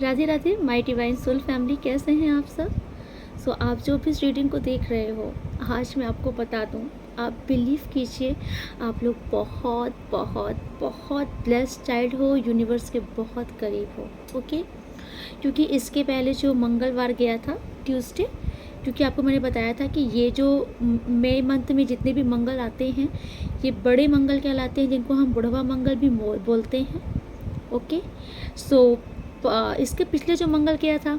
Radhe Radhe my divine soul family, कैसे हैं आप सब। आप जो भी इस रीडिंग को देख रहे हो, आज मैं आपको बता दूं, आप बिलीव कीजिए, आप लोग बहुत बहुत बहुत ब्लेस्ड चाइल्ड हो, यूनिवर्स के बहुत करीब हो। ओके, क्योंकि इसके पहले जो मंगलवार गया था, ट्यूसडे, क्योंकि आपको मैंने बताया था कि ये जो मई मंथ में जितने भी मंगल आते हैं, ये बड़े मंगल कहलाते हैं, जिनको हम बुढ़वा मंगल भी बोलते हैं। ओके, सो इसके पिछले जो मंगल किया था,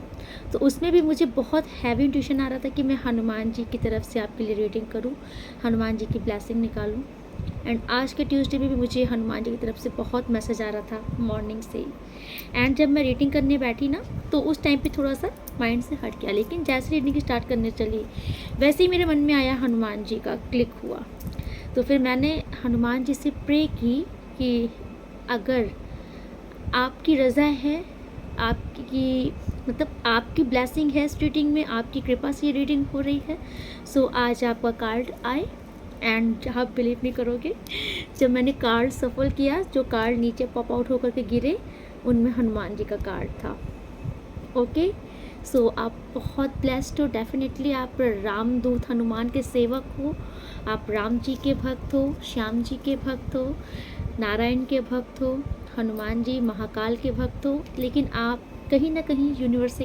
तो उसमें भी मुझे बहुत हैवी इंट्यूशन आ रहा था कि मैं हनुमान जी की तरफ से आपके लिए रीडिंग करूं, हनुमान जी की ब्लेसिंग निकालूं। एंड आज के ट्यूसडे में भी मुझे हनुमान जी की तरफ से बहुत मैसेज आ रहा था मॉर्निंग से ही। एंड जब मैं रीडिंग करने बैठी ना, तो उस टाइम पे थोड़ा सा माइंड से हट गया, लेकिन जैसे रीडिंग स्टार्ट करने चली, वैसे ही मेरे मन में आया, हनुमान जी का क्लिक हुआ। तो फिर मैंने हनुमान जी से प्रे की कि अगर आपकी रज़ा है, आपकी मतलब आपकी ब्लेसिंग है इस रीडिंग में, आपकी कृपा से ये रीडिंग हो रही है, सो आज आपका कार्ड आए। एंड आप बिलीव नहीं करोगे, जब मैंने कार्ड सफल किया, जो कार्ड नीचे पॉप आउट होकर के गिरे, उनमें हनुमान जी का कार्ड था। ओके, सो आप बहुत ब्लेस्ड हो, डेफिनेटली आप रामदूत हनुमान के सेवक हो, आप राम जी के भक्त हो, श्याम जी के भक्त हो, नारायण के भक्त हो, हनुमान जी महाकाल के भक्त हो, लेकिन आप कहीं ना कहीं यूनिवर्स से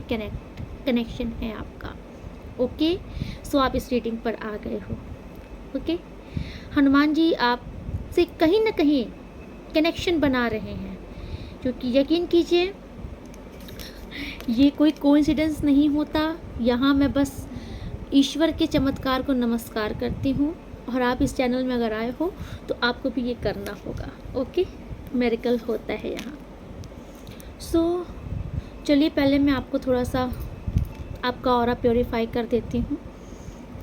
कनेक्शन है आपका। ओके, सो आप इस रीडिंग पर आ गए हो। ओके, हनुमान जी आपसे कहीं ना कहीं कनेक्शन बना रहे हैं, क्योंकि यकीन कीजिए, ये कोई कोइंसिडेंस नहीं होता। यहाँ मैं बस ईश्वर के चमत्कार को नमस्कार करती हूँ, और आप इस चैनल में अगर आए हो तो आपको भी ये करना होगा। ओके, मेरिकल होता है यहाँ। सो चलिए, पहले मैं आपको थोड़ा सा आपका ऑरा प्योरीफाई कर देती हूँ।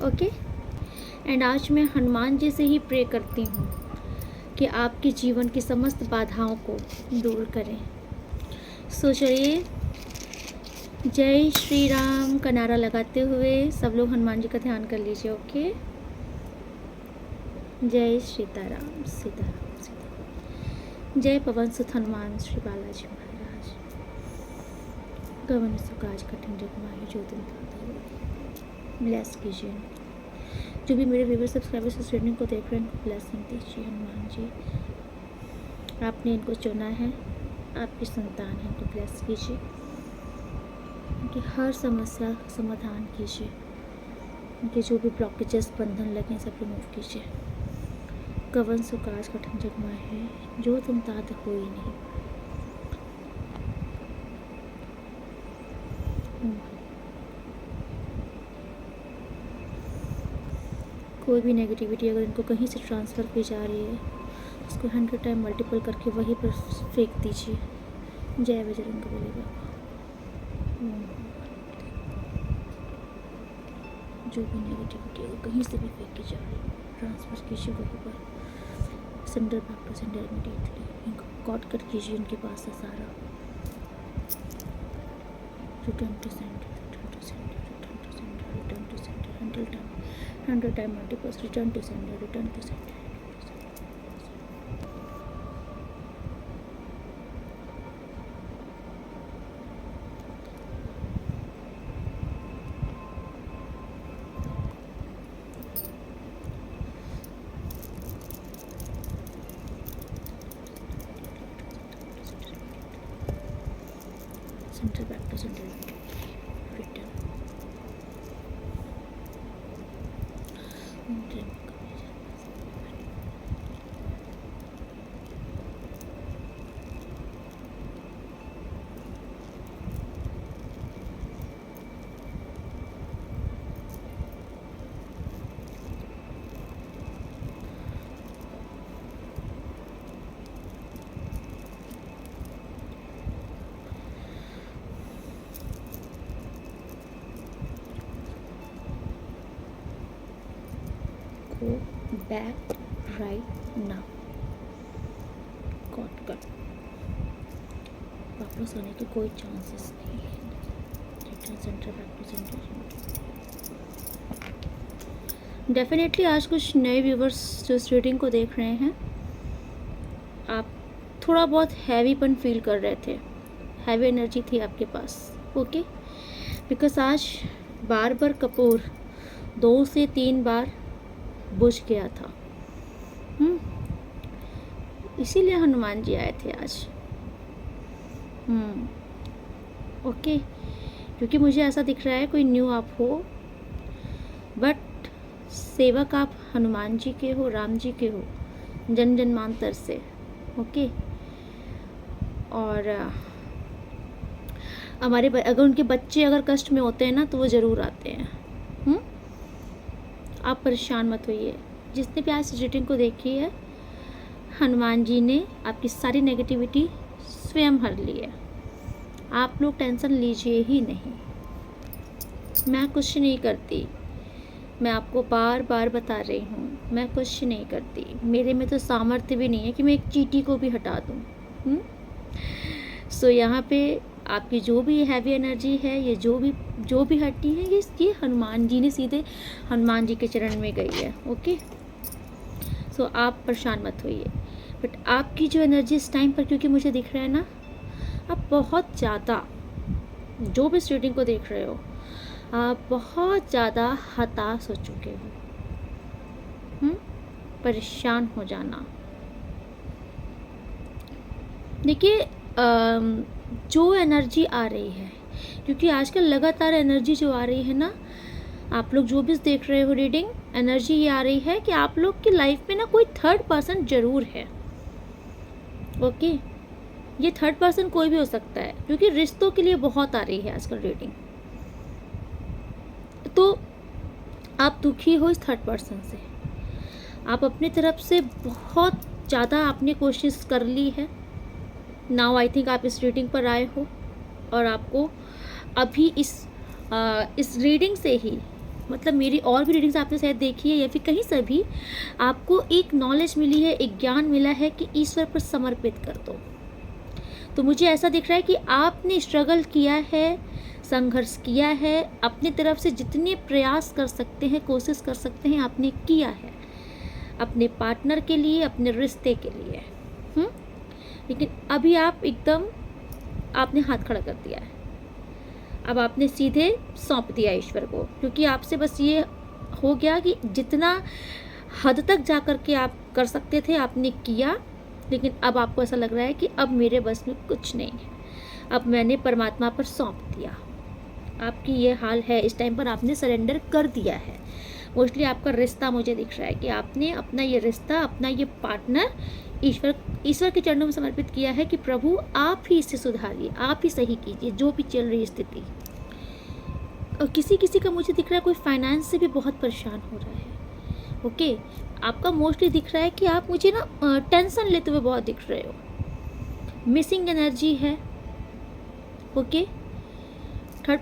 ओके, एंड आज मैं हनुमान जी से ही प्रे करती हूँ कि आपके जीवन की समस्त बाधाओं को दूर करें। सो चलिए, जय श्री राम का नारा लगाते हुए सब लोग हनुमान जी का ध्यान कर लीजिए। ओके, जय सीताराम सीताराम सीताराम, जय पवन सुत हनुमान श्री बालाजी महाराज, गवन सुकाज कठिन जग माही जो तुम ब्लेस कीजिए। जो भी मेरे व्यूवर सब्सक्राइबर्स इस रीडिंग को देख रहे हैं, उनको ब्लेसिंग दीजिए हनुमान जी। आपने इनको चुना है, आपकी संतान है, इनको ब्लेस कीजिए, उनकी हर समस्या समाधान कीजिए, उनके जो भी ब्लॉकेजेस बंधन लगे सब रिमूव कीजिए। कवन सुकाज कठिन जग माही जो तुम तात हो ही नहीं। कोई भी नेगेटिविटी अगर इनको कहीं से ट्रांसफ़र की जा रही है, उसको 100 टाइम मल्टीपल करके वहीं पर फेंक दीजिए। जय बजरंगबली बाबा। जो भी नेगेटिविटी अगर कहीं से भी फेंकी जा रही है, ट्रांसफ़र कीजिए वहीं पर, sender back to sender immediately. इनको कॉट कर कीजिए इनके पास से सारा, return to sender, return to sender, return to sender, return to sender, 100 time multiples, return to sender, return to sender. Centre back to centre, return. Go back right now. Cut वापस आने के कोई चांसेस नहीं है। Return centre, back to centre. Definitely आज कुछ नए viewers जो इस रीडिंग को देख रहे हैं, आप थोड़ा बहुत हैवीपन फील कर रहे थे, हैवी एनर्जी थी आपके पास। ओके, बिकॉज आज बार कपूर 2 से 3 बार बुझ गया था। इसीलिए हनुमान जी आए थे आज। ओके, क्योंकि मुझे ऐसा दिख रहा है कोई न्यू आप हो, बट सेवक आप हनुमान जी के हो, राम जी के हो, जन जन्मांतर से। ओके, और हमारे अगर उनके बच्चे अगर कष्ट में होते हैं ना तो वो ज़रूर आते हैं। आप परेशान मत होइए। जिसने भी आज रीडिंग को देखी है, हनुमान जी ने आपकी सारी नेगेटिविटी स्वयं हर ली है। आप लोग टेंशन लीजिए ही नहीं। मैं कुछ नहीं करती, मैं आपको बार बार बता रही हूँ, मैं कुछ नहीं करती। मेरे में तो सामर्थ्य भी नहीं है कि मैं एक चींटी को भी हटा दूँ। सो यहाँ पे आपकी जो भी हैवी एनर्जी है, ये जो भी हटी है, ये हनुमान जी ने सीधे हनुमान जी के चरण में गई है। ओके, सो आप परेशान मत होइए। बट आपकी जो एनर्जी इस टाइम पर, क्योंकि मुझे दिख रहा है ना, आप बहुत ज़्यादा, जो भी इस रीडिंग को देख रहे हो, आप बहुत ज़्यादा हताश हो चुके हो। परेशान हो जाना। देखिए, जो एनर्जी आ रही है, क्योंकि आजकल लगातार एनर्जी जो आ रही है ना, आप लोग जो भी देख रहे हो रीडिंग, एनर्जी ये आ रही है कि आप लोग की लाइफ में ना कोई थर्ड पर्सन ज़रूर है। ओके, ये थर्ड पर्सन कोई भी हो सकता है, क्योंकि रिश्तों के लिए बहुत आ रही है आजकल रीडिंग। तो आप दुखी हो इस थर्ड पर्सन से। आप अपनी तरफ से बहुत ज़्यादा आपने कोशिश कर ली है। नाउ आई थिंक आप इस रीडिंग पर आए हो, और आपको अभी इस रीडिंग से ही, मतलब मेरी और भी रीडिंग्स आपने शायद देखी है या फिर कहीं से भी, आपको एक नॉलेज मिली है, एक ज्ञान मिला है कि ईश्वर पर समर्पित कर दो। तो मुझे ऐसा दिख रहा है कि आपने स्ट्रगल किया है, संघर्ष किया है, अपनी तरफ से जितने प्रयास कर सकते हैं, कोशिश कर सकते हैं, आपने किया है अपने पार्टनर के लिए, अपने रिश्ते के लिए। लेकिन अभी आप एकदम, आपने हाथ खड़ा कर दिया है। अब आपने सीधे सौंप दिया ईश्वर को, क्योंकि आपसे बस ये हो गया कि जितना हद तक जा कर के आप कर सकते थे आपने किया। लेकिन अब आपको ऐसा लग रहा है कि अब मेरे बस में कुछ नहीं है, अब मैंने परमात्मा पर सौंप दिया। आपकी ये हाल है, इस टाइम पर आपने सरेंडर कर दिया है। मोस्टली आपका रिश्ता, मुझे दिख रहा है कि आपने अपना ये रिश्ता, अपना ये पार्टनर ईश्वर के चरणों में समर्पित किया है कि प्रभु आप ही इसे सुधारिए, आप ही सही कीजिए जो भी चल रही स्थिति। और किसी का मुझे दिख रहा है कोई फाइनेंस से भी बहुत परेशान हो रहा है। ओके, आपका मोस्टली दिख रहा है कि आप मुझे ना टेंशन लेते हुए बहुत दिख रहे हो। मिसिंग एनर्जी है। ओके, थर्ड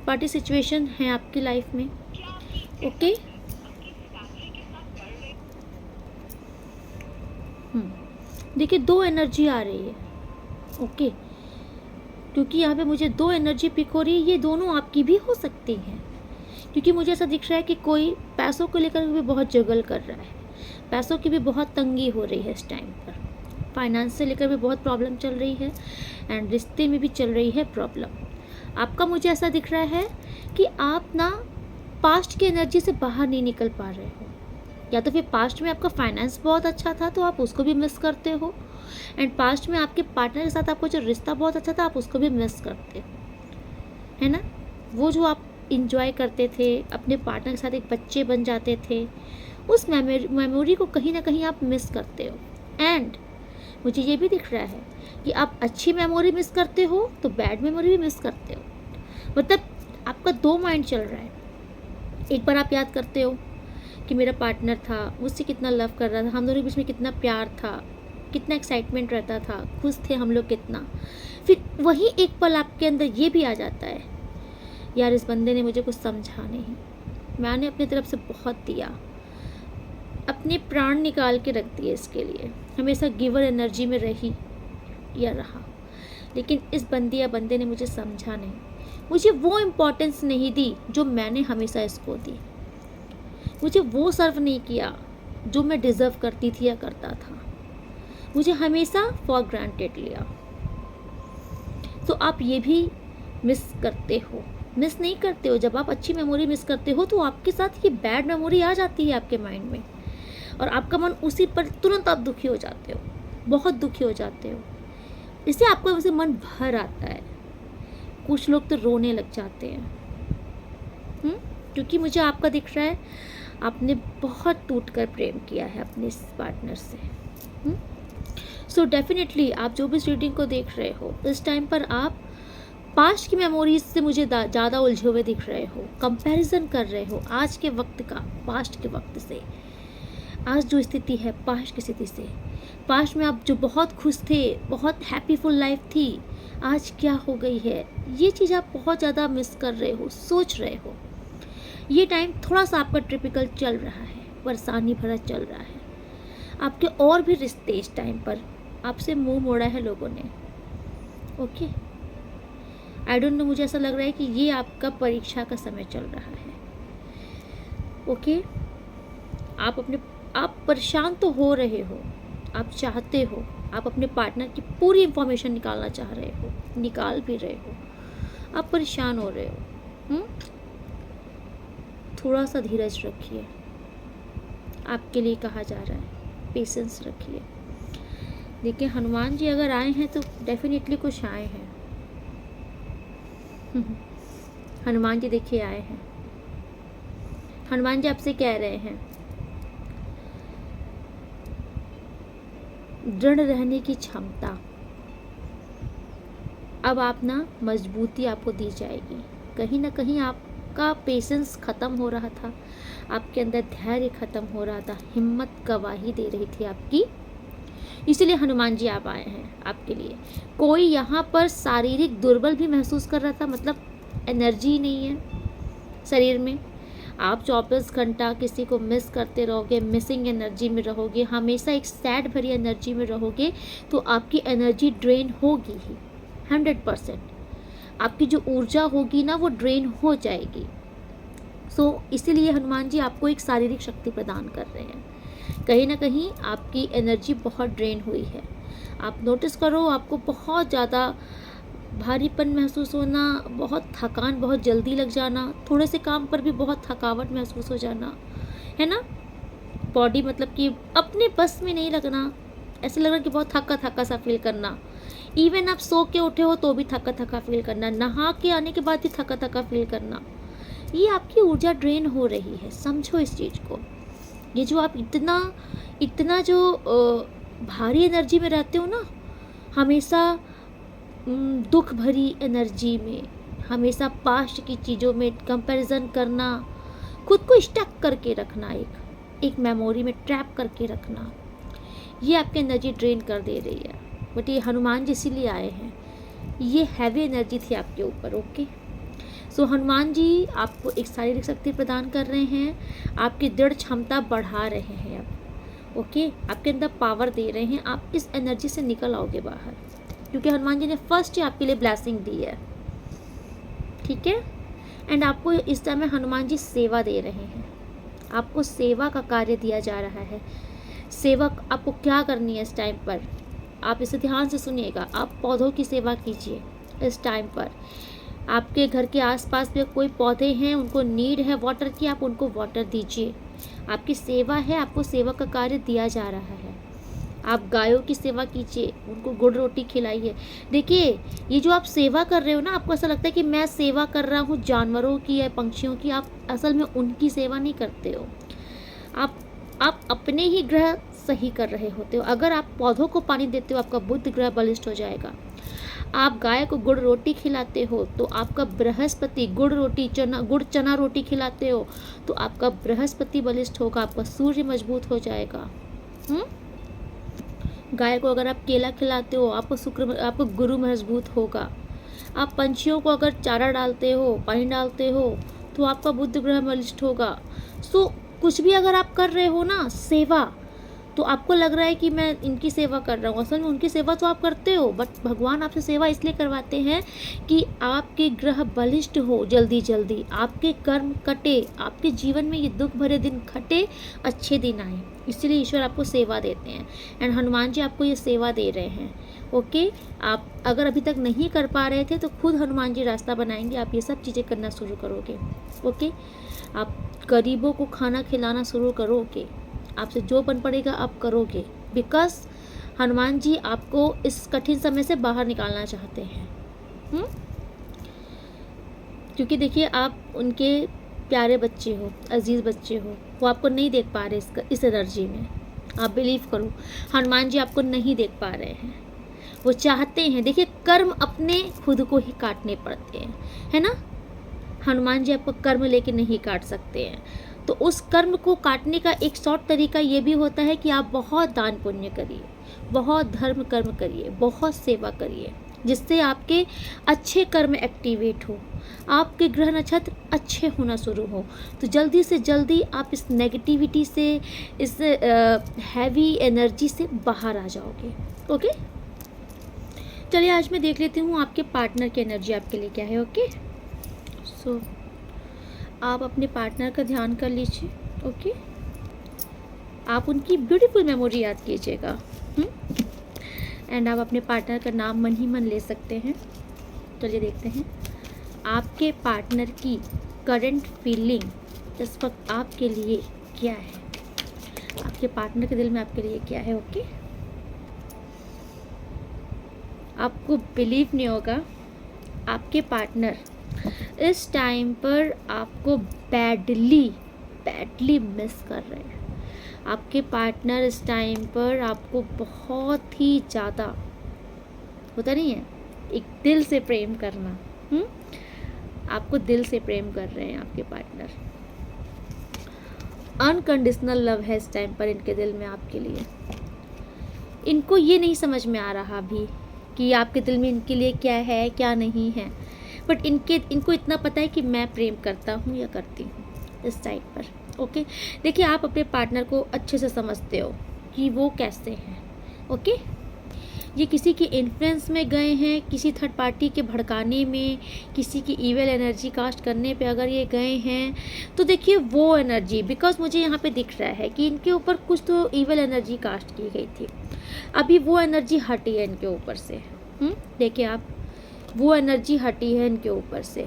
पार्टी सिचुएशन है आपकी लाइफ में। ओके, देखिए 2 एनर्जी आ रही है। ओके, क्योंकि यहाँ पे मुझे 2 एनर्जी पिक हो रही है, ये दोनों आपकी भी हो सकती हैं। क्योंकि मुझे ऐसा दिख रहा है कि कोई पैसों को लेकर भी बहुत जगल कर रहा है, पैसों की भी बहुत तंगी हो रही है इस टाइम पर, फाइनेंस से लेकर भी बहुत प्रॉब्लम चल रही है, एंड रिश्ते में भी चल रही है प्रॉब्लम। आपका मुझे ऐसा दिख रहा है कि आप ना पास्ट की एनर्जी से बाहर नहीं निकल पा रहे हो, या तो फिर पास्ट में आपका फाइनेंस बहुत अच्छा था तो आप उसको भी मिस करते हो, एंड पास्ट में आपके पार्टनर के साथ आपका जो रिश्ता बहुत अच्छा था आप उसको भी मिस करते हो, है ना। वो जो आप इंजॉय करते थे, अपने पार्टनर के साथ एक बच्चे बन जाते थे, उस मेमोरी को कहीं ना कहीं आप मिस करते हो। एंड मुझे ये भी दिख रहा है कि आप अच्छी मेमोरी मिस करते हो तो बैड मेमोरी भी मिस करते हो। मतलब आपका 2 माइंड चल रहा है। एक बार आप याद करते हो कि मेरा पार्टनर था, मुझसे कितना लव कर रहा था, हम दोनों के बीच में कितना प्यार था, कितना एक्साइटमेंट रहता था, खुश थे हम लोग कितना। फिर वही एक पल आपके अंदर ये भी आ जाता है, यार इस बंदे ने मुझे कुछ समझा नहीं, मैंने अपनी तरफ से बहुत दिया, अपने प्राण निकाल के रख दिए इसके लिए, हमेशा गिवर एनर्जी में रही या रहा, लेकिन इस बंदी या बंदे ने मुझे समझा नहीं, मुझे वो इम्पोर्टेंस नहीं दी जो मैंने हमेशा इसको दी, मुझे वो सर्व नहीं किया जो मैं डिज़र्व करती थी या करता था, मुझे हमेशा फॉर ग्रांटेड लिया। तो आप ये भी मिस करते हो, मिस नहीं करते हो। जब आप अच्छी मेमोरी मिस करते हो तो आपके साथ ये बैड मेमोरी आ जाती है आपके माइंड में, और आपका मन उसी पर तुरंत आप दुखी हो जाते हो, बहुत दुखी हो जाते हो। इससे आपका वैसे मन भर आता है, कुछ लोग तो रोने लग जाते हैं। क्योंकि मुझे आपका दिख रहा है आपने बहुत टूट कर प्रेम किया है अपने इस पार्टनर से। सो डेफिनेटली आप जो भी इस रीडिंग को देख रहे हो, इस टाइम पर आप पास्ट की मेमोरीज से मुझे ज़्यादा उलझे हुए दिख रहे हो, कंपैरिजन कर रहे हो आज के वक्त का पास्ट के वक्त से। आज जो स्थिति है पास्ट की स्थिति से, पास्ट में आप जो बहुत खुश थे, बहुत हैप्पीफुल लाइफ थी, आज क्या हो गई है, ये चीज़ आप बहुत ज़्यादा मिस कर रहे हो, सोच रहे हो। ये टाइम थोड़ा सा आपका टिपिकल चल रहा है, परेशानी भरा चल रहा है। आपके और भी रिश्ते इस टाइम पर आपसे मुंह मोड़ा है लोगों ने। ओके, आई डोंट नो, मुझे ऐसा लग रहा है कि ये आपका परीक्षा का समय चल रहा है। ओके, आप परेशान तो हो रहे हो, आप चाहते हो, आप अपने पार्टनर की पूरी इंफॉर्मेशन निकालना चाह रहे हो, निकाल भी रहे हो, आप परेशान हो रहे हो। थोड़ा सा धीरज रखिए, आपके लिए कहा जा रहा है, पेशेंस रखिए। देखिए, हनुमान जी अगर आए हैं तो डेफिनेटली कुछ आए हैं। हनुमान जी देखिए आए हैं। हनुमान जी आपसे कह रहे हैं दृढ़ रहने की क्षमता, अब आप ना मजबूती आपको दी जाएगी। कहीं ना कहीं आपका पेशेंस ख़त्म हो रहा था, आपके अंदर धैर्य ख़त्म हो रहा था, हिम्मत गवाही दे रही थी आपकी, इसलिए हनुमान जी आप आए हैं आपके लिए। कोई यहाँ पर शारीरिक दुर्बल भी महसूस कर रहा था, मतलब एनर्जी नहीं है शरीर में। आप 24 घंटा किसी को मिस करते रहोगे, मिसिंग एनर्जी में रहोगे, हमेशा एक सैड भरी एनर्जी में रहोगे, तो आपकी एनर्जी ड्रेन होगी ही 100%। आपकी जो ऊर्जा होगी ना वो ड्रेन हो जाएगी। सो इसीलिए हनुमान जी आपको एक शारीरिक शक्ति प्रदान कर रहे हैं। कहीं ना कहीं आपकी एनर्जी बहुत ड्रेन हुई है। आप नोटिस करो, आपको बहुत ज़्यादा भारीपन महसूस होना, बहुत थकान बहुत जल्दी लग जाना, थोड़े से काम पर भी बहुत थकावट महसूस हो जाना, है ना। बॉडी मतलब कि अपने बस में नहीं लगना, ऐसा लग रहा कि बहुत थका थका सा फील करना। इवन आप सो के उठे हो तो भी थका थका फील करना, नहा के आने के बाद भी थका थका फील करना। ये आपकी ऊर्जा ड्रेन हो रही है, समझो इस चीज़ को। ये जो आप इतना जो भारी एनर्जी में रहते हो ना, हमेशा दुख भरी एनर्जी में, हमेशा पास्ट की चीज़ों में कंपैरिजन करना, खुद को स्टक करके रखना, एक मेमोरी में ट्रैप करके रखना, ये आपकी एनर्जी ड्रेन कर दे रही है। बट ये हनुमान जी इसीलिए आए हैं, ये हैवी एनर्जी थी आपके ऊपर। ओके, सो हनुमान जी आपको एक शारीरिक शक्ति प्रदान कर रहे हैं, आपकी दृढ़ क्षमता बढ़ा रहे हैं अब। ओके, आपके अंदर पावर दे रहे हैं, आप इस एनर्जी से निकल आओगे बाहर, क्योंकि हनुमान जी ने फर्स्ट ही आपके लिए ब्लेसिंग दी है। ठीक है, एंड आपको इस टाइम में हनुमान जी सेवा दे रहे हैं, आपको सेवा का कार्य दिया जा रहा है। सेवा आपको क्या करनी है इस टाइम पर, आप इसे ध्यान से सुनिएगा। आप पौधों की सेवा कीजिए इस टाइम पर। आपके घर के आसपास में कोई पौधे हैं, उनको नीड है वाटर की, आप उनको वाटर दीजिए। आपकी सेवा है, आपको सेवा का कार्य दिया जा रहा है। आप गायों की सेवा कीजिए, उनको गुड़ रोटी खिलाइए। देखिए, ये जो आप सेवा कर रहे हो ना, आपको ऐसा लगता है कि मैं सेवा कर रहा हूँ जानवरों की या पंक्षियों की, आप असल में उनकी सेवा नहीं करते हो। आप अपने ही ग्रह सही कर रहे होते हो। अगर आप पौधों को पानी देते हो, आपका बुध ग्रह बलिष्ठ हो जाएगा। आप गाय को गुड़ रोटी खिलाते हो तो आपका बृहस्पति, गुड़ चना रोटी खिलाते हो तो आपका बृहस्पति बलिष्ठ होगा, आपका सूर्य मजबूत हो जाएगा। गाय को अगर आप केला खिलाते हो, आपको गुरु मजबूत होगा। आप पंछियों को अगर चारा डालते हो, पानी डालते हो तो आपका बुध ग्रह बलिष्ठ होगा। सो कुछ भी अगर आप कर रहे हो ना सेवा, तो आपको लग रहा है कि मैं इनकी सेवा कर रहा हूँ, असल में उनकी सेवा तो आप करते हो, बट भगवान आपसे सेवा इसलिए करवाते हैं कि आपके ग्रह बलिष्ठ हो, जल्दी जल्दी आपके कर्म कटे, आपके जीवन में ये दुख भरे दिन खटे, अच्छे दिन आए, इसलिए ईश्वर आपको सेवा देते हैं। एंड हनुमान जी आपको ये सेवा दे रहे हैं। ओके, आप अगर अभी तक नहीं कर पा रहे थे तो खुद हनुमान जी रास्ता बनाएंगे, आप ये सब चीज़ें करना शुरू करोगे। ओके, आप गरीबों को खाना खिलाना शुरू करोगे, आपसे जो बन पड़ेगा आप करोगे, बिकॉज हनुमान जी आपको इस कठिन समय से बाहर निकालना चाहते हैं। क्योंकि देखिए, आप उनके प्यारे बच्चे हो, अजीज़ बच्चे हो, वो आपको नहीं देख पा रहे इस एनर्जी में। आप बिलीव करो, हनुमान जी आपको नहीं देख पा रहे हैं। वो चाहते हैं, देखिए कर्म अपने खुद को ही काटने पड़ते हैं, है ना। हनुमान जी आपको कर्म लेके नहीं काट सकते हैं। तो उस कर्म को काटने का एक शॉर्ट तरीका ये भी होता है कि आप बहुत दान पुण्य करिए, बहुत धर्म कर्म करिए, बहुत सेवा करिए, जिससे आपके अच्छे कर्म एक्टिवेट हो, आपके ग्रह नक्षत्र अच्छे होना शुरू हो, तो जल्दी से जल्दी आप इस नेगेटिविटी से, इस हैवी एनर्जी से बाहर आ जाओगे। ओके, चलिए आज मैं देख लेती हूँ आपके पार्टनर की एनर्जी आपके लिए क्या है। ओके, सो आप अपने पार्टनर का ध्यान कर लीजिए। ओके, आप उनकी ब्यूटीफुल मेमोरी याद कीजिएगा। एंड आप अपने पार्टनर का नाम मन ही मन ले सकते हैं। चलिए देखते हैं आपके पार्टनर की करंट फीलिंग इस वक्त आपके लिए क्या है, आपके पार्टनर के दिल में आपके लिए क्या है। ओके, आपको बिलीव नहीं होगा, आपके पार्टनर इस टाइम पर आपको बैडली मिस कर रहे हैं। आपके पार्टनर इस टाइम पर आपको बहुत ही ज़्यादा, होता नहीं है एक दिल से प्रेम करना, आपको दिल से प्रेम कर रहे हैं आपके पार्टनर। अनकंडीशनल लव है इस टाइम पर इनके दिल में आपके लिए। इनको ये नहीं समझ में आ रहा अभी कि आपके दिल में इनके लिए क्या है क्या नहीं है, बट इनको इतना पता है कि मैं प्रेम करता हूँ या करती हूँ इस साइड पर। ओके, देखिए आप अपने पार्टनर को अच्छे से समझते हो कि वो कैसे हैं। ओके, ये किसी के इन्फ्लुएंस में गए हैं, किसी थर्ड पार्टी के भड़काने में, किसी की ईविल एनर्जी कास्ट करने पे अगर ये गए हैं, तो देखिए वो एनर्जी, बिकॉज मुझे यहाँ पे दिख रहा है कि इनके ऊपर कुछ तो ईविल एनर्जी कास्ट की गई थी, अभी वो एनर्जी हटी है इनके ऊपर से। देखिए आप, वो एनर्जी हटी है इनके ऊपर से,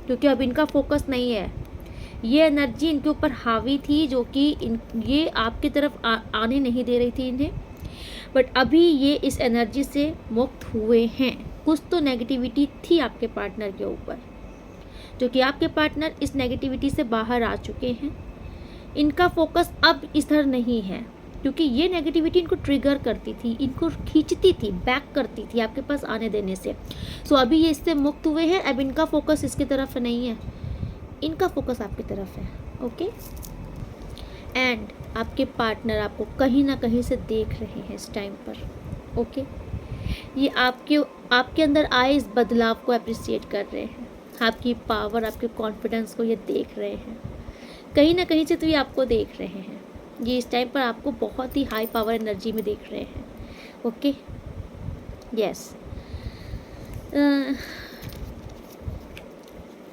क्योंकि अब इनका फोकस नहीं है। ये एनर्जी इनके ऊपर हावी थी, जो कि ये आपकी तरफ आने नहीं दे रही थी इन्हें, बट अभी ये इस एनर्जी से मुक्त हुए हैं। कुछ तो नेगेटिविटी थी आपके पार्टनर के ऊपर, जो कि आपके पार्टनर इस नेगेटिविटी से बाहर आ चुके हैं। इनका फोकस अब इधर नहीं है, क्योंकि ये नेगेटिविटी इनको ट्रिगर करती थी, इनको खींचती थी, बैक करती थी आपके पास आने देने से। सो अभी ये इससे मुक्त हुए हैं, अब इनका फोकस इसकी तरफ नहीं है, इनका फोकस आपकी तरफ है। ओके, एंड आपके पार्टनर आपको कहीं ना कहीं से देख रहे हैं इस टाइम पर। ओके, ये आपके अंदर आए इस बदलाव को अप्रिशिएट कर रहे हैं, आपकी पावर, आपके कॉन्फिडेंस को ये देख रहे हैं, कहीं ना कहीं से तो ये आपको देख रहे हैं। ये इस टाइम पर आपको बहुत ही हाई पावर एनर्जी में देख रहे हैं। ओके, यस,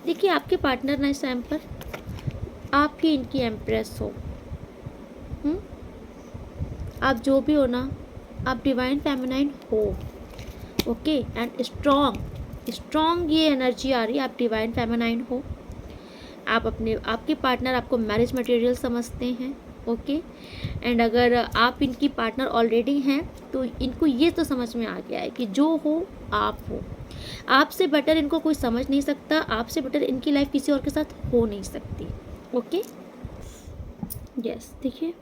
देखिए आपके पार्टनर ना इस टाइम पर आपकी इनकी एम्प्रेस हो। आप जो भी हो ना, आप डिवाइन फेमिनाइन हो। ओके, एंड स्ट्रॉन्ग ये एनर्जी आ रही है, आप डिवाइन फेमिनाइन हो। आप आपके पार्टनर आपको मैरिज मटेरियल समझते हैं। ओके, एंड अगर आप इनकी पार्टनर ऑलरेडी हैं तो इनको ये तो समझ में आ गया है कि जो हो आप हो, आपसे बेटर इनको कोई समझ नहीं सकता, आपसे बेटर इनकी लाइफ किसी और के साथ हो नहीं सकती। ओके, यस, देखिए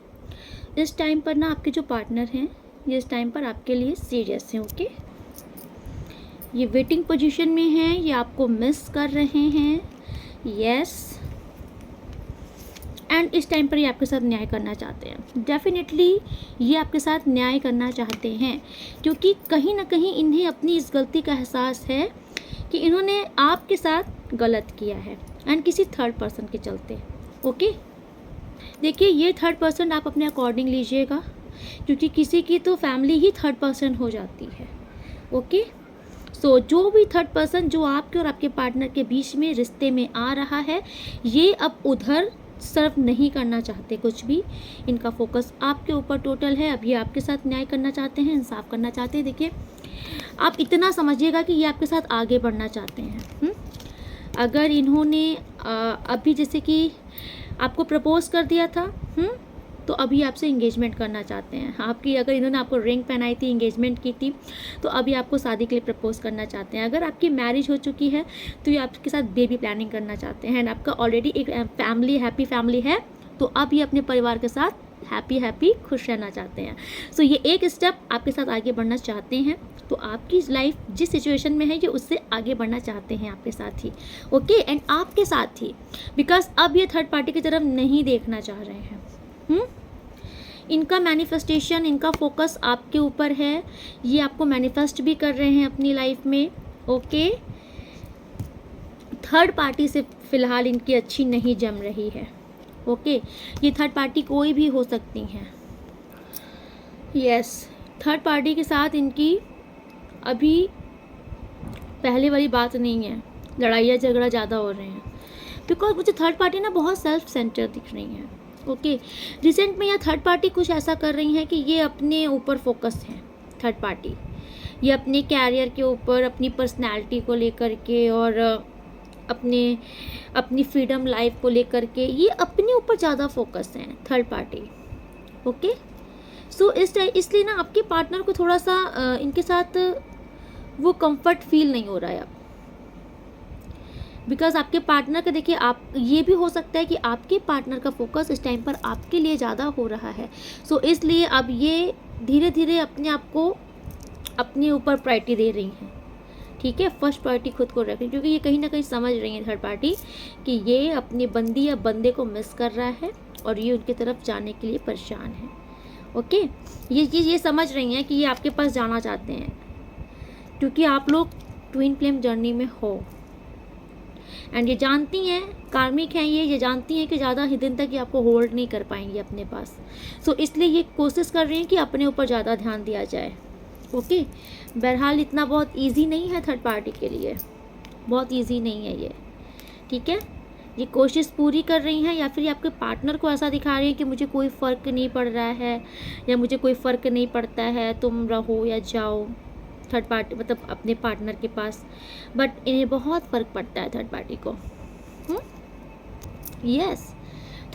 इस टाइम पर ना आपके जो पार्टनर हैं ये इस टाइम पर आपके लिए सीरियस हैं। ओके, ये वेटिंग पोजीशन में हैं, ये आपको मिस कर रहे हैं। यस, एंड इस टाइम पर ये आपके साथ न्याय करना चाहते हैं। डेफिनेटली ये आपके साथ न्याय करना चाहते हैं, क्योंकि कहीं ना कहीं इन्हें अपनी इस गलती का एहसास है कि इन्होंने आपके साथ गलत किया है, एंड किसी थर्ड पर्सन के चलते। ओके, देखिए ये थर्ड पर्सन आप अपने अकॉर्डिंग लीजिएगा, क्योंकि किसी की तो फैमिली ही थर्ड पर्सन हो जाती है। ओके, सो जो भी थर्ड पर्सन जो आपके और आपके पार्टनर के बीच में रिश्ते में आ रहा है, ये अब उधर सर्व नहीं करना चाहते कुछ भी। इनका फोकस आपके ऊपर टोटल है। अब ये आपके साथ न्याय करना चाहते हैं, इंसाफ करना चाहते हैं। देखिए, आप इतना समझिएगा कि ये आपके साथ आगे बढ़ना चाहते हैं। अगर इन्होंने अभी जैसे कि आपको प्रपोज कर दिया था, तो अभी आपसे इंगेजमेंट करना चाहते हैं। आपकी अगर इन्होंने आपको रिंग पहनाई थी, इंगेजमेंट की थी, तो अभी आपको शादी के लिए प्रपोज करना चाहते हैं। अगर आपकी मैरिज हो चुकी है तो ये आपके साथ बेबी प्लानिंग करना चाहते हैं। एंड आपका ऑलरेडी एक फैमिली, हैप्पी फैमिली है, तो अब ये अपने परिवार के साथ हैप्पी खुश रहना चाहते हैं। सो ये एक स्टेप आपके साथ आगे बढ़ना चाहते हैं। तो आपकी लाइफ जिस सिचुएशन में है, ये उससे आगे बढ़ना चाहते हैं आपके साथ ही। ओके, एंड आपके साथ ही, बिकॉज अब ये थर्ड पार्टी की तरफ नहीं देखना चाह रहे हैं। इनका मैनिफेस्टेशन, इनका फोकस आपके ऊपर है। ये आपको मैनिफेस्ट भी कर रहे हैं अपनी लाइफ में। ओके, थर्ड पार्टी से फिलहाल इनकी अच्छी नहीं जम रही है। ओके, ये थर्ड पार्टी कोई भी हो सकती हैं। यस, थर्ड पार्टी के साथ इनकी अभी पहले वाली बात नहीं है, लड़ाइयाँ झगड़ा ज़्यादा हो रहे हैं। बिकॉज मुझे थर्ड पार्टी ना बहुत सेल्फ सेंटर दिख रही है। ओके, रिसेंट में यह थर्ड पार्टी कुछ ऐसा कर रही है कि ये अपने ऊपर फोकस है। थर्ड पार्टी ये अपने कैरियर के ऊपर, अपनी पर्सनैलिटी को लेकर के और अपनी फ्रीडम लाइफ को लेकर के ये अपने ऊपर ज़्यादा फोकस हैं थर्ड पार्टी। ओके, सो इसलिए ना आपके पार्टनर को थोड़ा सा इनके साथ वो कंफर्ट फील नहीं हो रहा है अब। बिकॉज आपके पार्टनर का देखिए, आप ये भी हो सकता है कि आपके पार्टनर का फोकस इस टाइम पर आपके लिए ज़्यादा हो रहा है। सो इसलिए अब ये धीरे धीरे अपने आप को अपने ऊपर प्रायोरिटी दे रही हैं। ठीक है, फर्स्ट प्रायोरिटी खुद को रख रही, क्योंकि ये कहीं ना कहीं समझ रही है थर्ड पार्टी कि ये अपनी बंदी या बंदे को मिस कर रहा है और ये उनकी तरफ जाने के लिए परेशान है। ओके, ये समझ रही हैं कि ये आपके पास जाना चाहते हैं, क्योंकि आप लोग ट्विन फ्लेम जर्नी में हो। एंड ये जानती हैं, कार्मिक हैं ये जानती हैं कि ज़्यादा ही दिन तक ये आपको होल्ड नहीं कर पाएंगी अपने पास। सो इसलिए ये कोशिश कर रही हैं कि अपने ऊपर ज़्यादा ध्यान दिया जाए। ओके, बहरहाल इतना बहुत इजी नहीं है थर्ड पार्टी के लिए, बहुत इजी नहीं है ये। ठीक है, ये कोशिश पूरी कर रही हैं, या फिर ये आपके पार्टनर को ऐसा दिखा रही है कि मुझे कोई फ़र्क नहीं पड़ रहा है, या मुझे कोई फ़र्क नहीं पड़ता है, तुम रहो या जाओ। थर्ड पार्टी मतलब अपने पार्टनर के पास, बट इन्हें बहुत फ़र्क पड़ता है थर्ड पार्टी को। यस,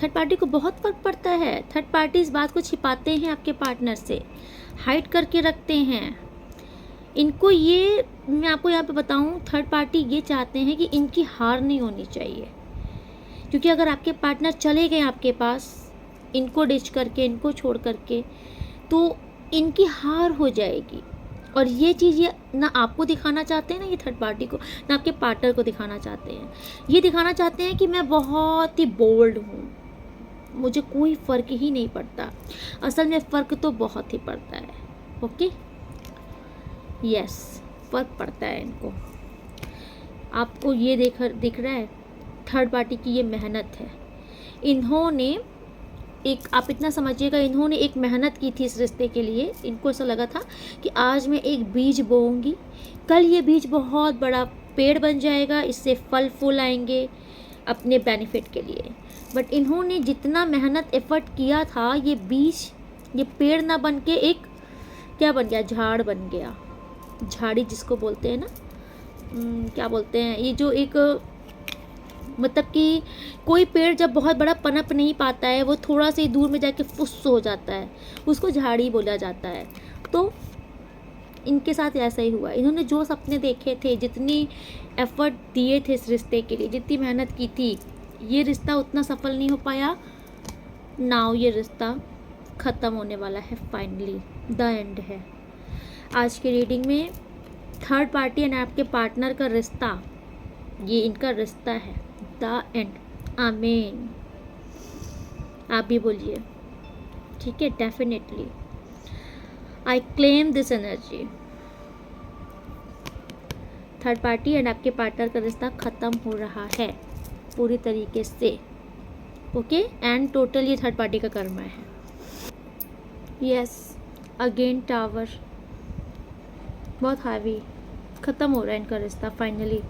थर्ड पार्टी को बहुत फ़र्क पड़ता है। थर्ड पार्टी इस बात को छिपाते हैं आपके पार्टनर से, हाइड करके रखते हैं इनको। ये मैं आपको यहाँ पे बताऊँ, थर्ड पार्टी ये चाहते हैं कि इनकी हार नहीं होनी चाहिए, क्योंकि अगर आपके पार्टनर चले गए आपके पास, इनको डिच करके, इनको छोड़ करके, तो इनकी हार हो जाएगी। और ये चीज़ ये ना आपको दिखाना चाहते हैं, ना ये थर्ड पार्टी को, ना आपके पार्टनर को दिखाना चाहते हैं। ये दिखाना चाहते हैं कि मैं बहुत ही बोल्ड हूँ, मुझे कोई फ़र्क ही नहीं पड़ता। असल में फ़र्क तो बहुत ही पड़ता है। ओके, यस, फ़र्क पड़ता है इनको। आपको ये दिख रहा है थर्ड पार्टी की ये मेहनत है। इन्होंने आप इतना समझिएगा, इन्होंने एक मेहनत की थी इस रिश्ते के लिए। इनको ऐसा लगा था कि आज मैं एक बीज बोऊंगी, कल ये बीज बहुत बड़ा पेड़ बन जाएगा, इससे फल फूल आएंगे अपने बेनिफिट के लिए। बट इन्होंने जितना मेहनत एफर्ट किया था, ये बीज, ये पेड़ ना बन के एक क्या बन गया, झाड़ बन गया। झाड़ी जिसको बोलते हैं ना, क्या बोलते हैं, ये जो एक मतलब कि कोई पेड़ जब बहुत बड़ा पनप नहीं पाता है, वो थोड़ा सा दूर में जाके फुस हो जाता है, उसको झाड़ी बोला जाता है। तो इनके साथ ऐसा ही हुआ। इन्होंने जो सपने देखे थे, जितनी एफर्ट दिए थे इस रिश्ते के लिए, जितनी मेहनत की थी, ये रिश्ता उतना सफल नहीं हो पाया। नाउ ये रिश्ता ख़त्म होने वाला है, फाइनली द एंड है। आज की रीडिंग में थर्ड पार्टी एंड आपके पार्टनर का रिश्ता, ये इनका रिश्ता है, द एंड। आमीन, आप भी बोलिए। ठीक है, definitely I claim this energy. Third party and आपके पार्टनर का रिश्ता ख़त्म हो रहा है पूरी तरीके से। ओके, एंड टोटल ये थर्ड पार्टी का कर्म है। यस, अगेन टावर, बहुत हैवी, ख़त्म हो रहा है इनका रिश्ता फाइनली।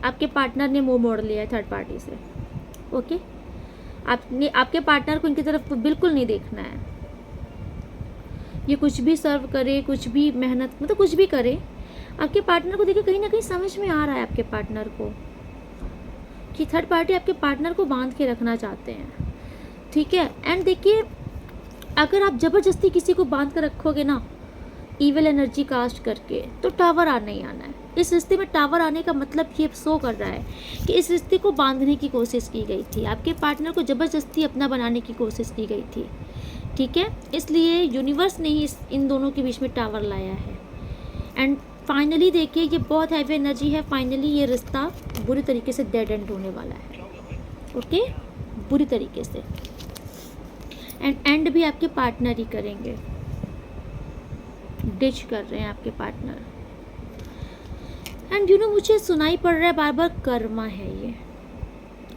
आपके पार्टनर ने मुंह मोड़ लिया है थर्ड पार्टी से। ओके, आपके पार्टनर को इनकी तरफ बिल्कुल नहीं देखना है। ये कुछ भी सर्व करे, कुछ भी मेहनत, मतलब कुछ भी करे, आपके पार्टनर को देखिए कहीं ना कहीं समझ में आ रहा है आपके पार्टनर को कि थर्ड पार्टी आपके पार्टनर को बांध के रखना चाहते हैं। ठीक है, एंड देखिए अगर आप ज़बरदस्ती किसी को बांध कर रखोगे ना ईविल एनर्जी कास्ट करके, तो टावर आना ही आना है। इस रिश्ते में टावर आने का मतलब ये शो कर रहा है कि इस रिश्ते को बांधने की कोशिश की गई थी, आपके पार्टनर को ज़बरदस्ती अपना बनाने की कोशिश की गई थी। ठीक है, इसलिए यूनिवर्स ने ही इन दोनों के बीच में टावर लाया है। एंड फाइनली देखिए ये बहुत हैवी एनर्जी है। फाइनली ये रिश्ता बुरी तरीके से डेड एंड होने वाला है। ओके, बुरी तरीके से। एंड भी आपके पार्टनर ही करेंगे, डिच कर रहे हैं आपके पार्टनर। एंड मुझे सुनाई पड़ रहा है बार बार कर्मा है ये,